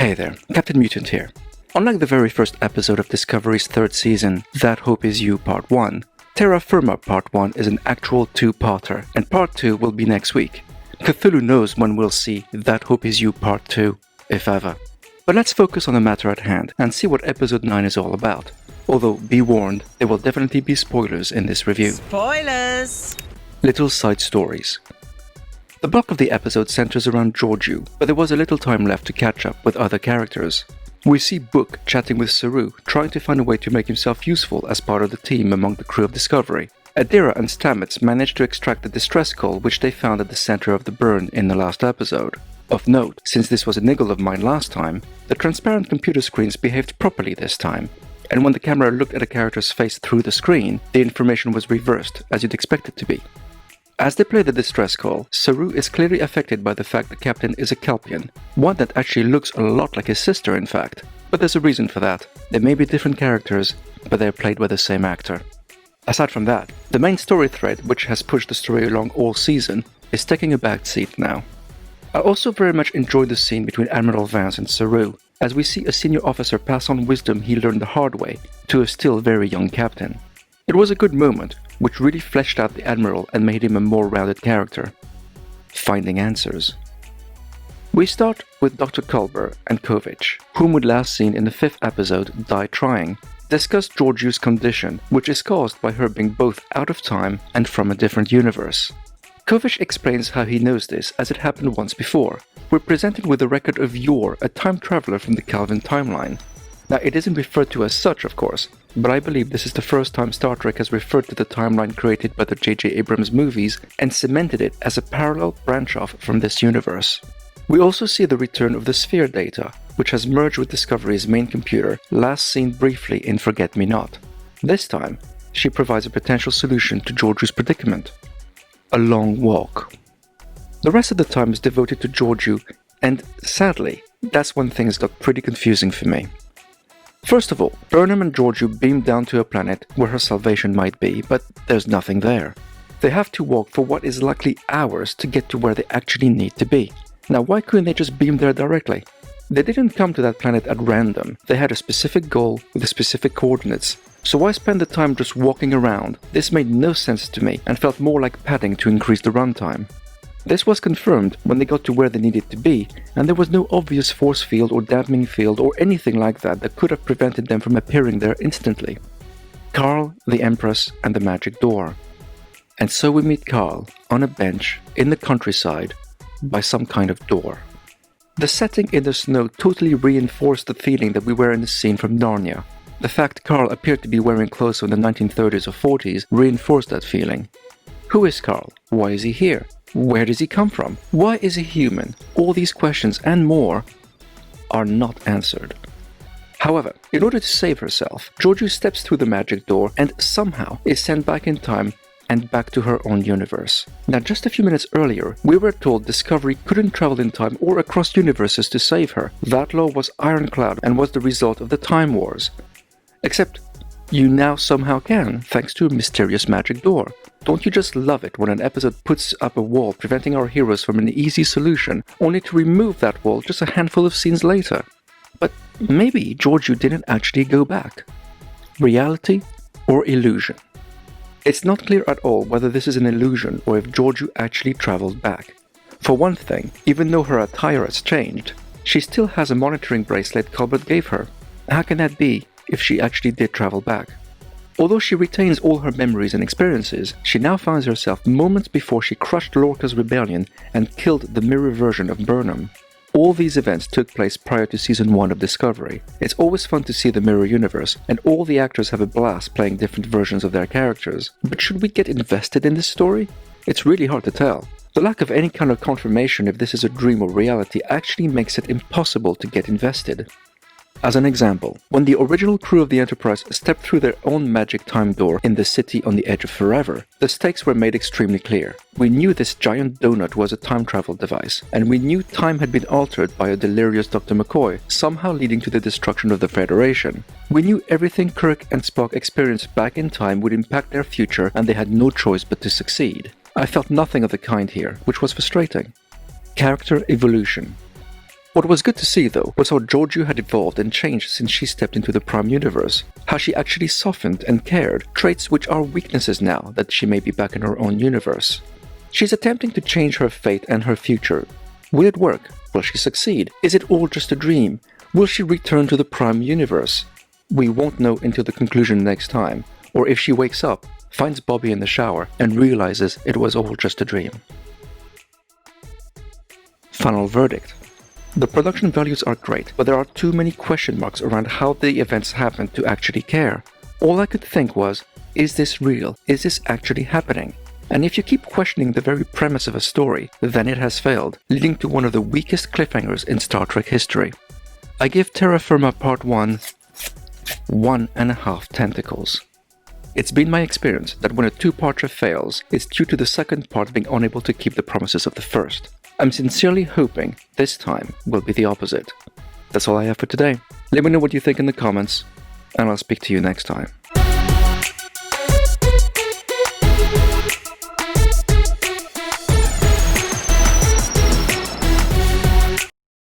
Hey there, Captain Mutant here. Unlike the very first episode of Discovery's third season, That Hope Is You Part 1, Terra Firma Part 1 is an actual two-parter, and Part 2 will be next week. Cthulhu knows when we'll see That Hope Is You Part 2, if ever. But let's focus on the matter at hand and see what Episode 9 is all about. Although, be warned, there will definitely be spoilers in this review. Spoilers! Little side stories. The bulk of the episode centers around Georgiou, but there was a little time left to catch up with other characters. We see Book chatting with Saru, trying to find a way to make himself useful as part of the team among the crew of Discovery. Adira and Stamets manage to extract the distress call which they found at the center of the burn in the last episode. Of note, since this was a niggle of mine last time, the transparent computer screens behaved properly this time, and when the camera looked at a character's face through the screen, the information was reversed, as you'd expect it to be. As they play the distress call, Saru is clearly affected by the fact the captain is a Kelpian, one that actually looks a lot like his sister in fact, but there's a reason for that. They may be different characters, but they're played by the same actor. Aside from that, the main story thread, which has pushed the story along all season, is taking a back seat now. I also very much enjoyed the scene between Admiral Vance and Saru, as we see a senior officer pass on wisdom he learned the hard way to a still very young captain. It was a good moment, which really fleshed out the Admiral and made him a more rounded character. Finding answers. We start with Dr. Culber and Kovich, whom we'd last seen in the 5th episode, Die Trying, discuss Georgiou's condition, which is caused by her being both out of time and from a different universe. Kovich explains how he knows this as it happened once before. We're presented with a record of Yor, a time traveler from the Kelvin timeline. Now, it isn't referred to as such, of course, but I believe this is the first time Star Trek has referred to the timeline created by the J.J. Abrams movies and cemented it as a parallel branch-off from this universe. We also see the return of the sphere data, which has merged with Discovery's main computer, last seen briefly in Forget Me Not. This time, she provides a potential solution to Georgiou's predicament. A long walk. The rest of the time is devoted to Georgiou, and sadly, that's when things got pretty confusing for me. First of all, Burnham and Georgiou beam down to a planet where her salvation might be, but there's nothing there. They have to walk for what is likely hours to get to where they actually need to be. Now, why couldn't they just beam there directly? They didn't come to that planet at random. They had a specific goal with specific coordinates. So why spend the time just walking around? This made no sense to me and felt more like padding to increase the runtime. This was confirmed when they got to where they needed to be, and there was no obvious force field or dampening field or anything like that that could have prevented them from appearing there instantly. Carl, the Empress, and the magic door. And so we meet Carl on a bench in the countryside by some kind of door. The setting in the snow totally reinforced the feeling that we were in the scene from Narnia. The fact Carl appeared to be wearing clothes from the 1930s or 40s reinforced that feeling. Who is Carl? Why is he here? Where does he come from? Why is he human? All these questions and more are not answered. However, in order to save herself, Georgiou steps through the magic door and somehow is sent back in time and back to her own universe. Now, just a few minutes earlier, we were told Discovery couldn't travel in time or across universes to save her. That law was ironclad and was the result of the Time Wars. Except, you now somehow can, thanks to a mysterious magic door. Don't you just love it when an episode puts up a wall preventing our heroes from an easy solution, only to remove that wall just a handful of scenes later? But maybe Georgiou didn't actually go back. Reality or illusion? It's not clear at all whether this is an illusion or if Georgiou actually traveled back. For one thing, even though her attire has changed, she still has a monitoring bracelet Colbert gave her. How can that be if she actually did travel back? Although she retains all her memories and experiences, she now finds herself moments before she crushed Lorca's rebellion and killed the mirror version of Burnham. All these events took place prior to Season 1 of Discovery. It's always fun to see the mirror universe, and all the actors have a blast playing different versions of their characters. But should we get invested in this story? It's really hard to tell. The lack of any kind of confirmation if this is a dream or reality actually makes it impossible to get invested. As an example, when the original crew of the Enterprise stepped through their own magic time door in the city on the edge of forever, the stakes were made extremely clear. We knew this giant donut was a time travel device, and we knew time had been altered by a delirious Dr. McCoy, somehow leading to the destruction of the Federation. We knew everything Kirk and Spock experienced back in time would impact their future, and they had no choice but to succeed. I felt nothing of the kind here, which was frustrating. Character evolution. What was good to see, though, was how Georgiou had evolved and changed since she stepped into the Prime universe. How she actually softened and cared, traits which are weaknesses now that she may be back in her own universe. She's attempting to change her fate and her future. Will it work? Will she succeed? Is it all just a dream? Will she return to the Prime universe? We won't know until the conclusion next time, or if she wakes up, finds Bobby in the shower, and realizes it was all just a dream. Final verdict. The production values are great, but there are too many question marks around how the events happened to actually care. All I could think was, is this real? Is this actually happening? And if you keep questioning the very premise of a story, then it has failed, leading to one of the weakest cliffhangers in Star Trek history. I give Terra Firma Part 1 1.5 tentacles. It's been my experience that when a two-parter fails, it's due to the second part being unable to keep the promises of the first. I'm sincerely hoping this time will be the opposite. That's all I have for today. Let me know what you think in the comments, and I'll speak to you next time.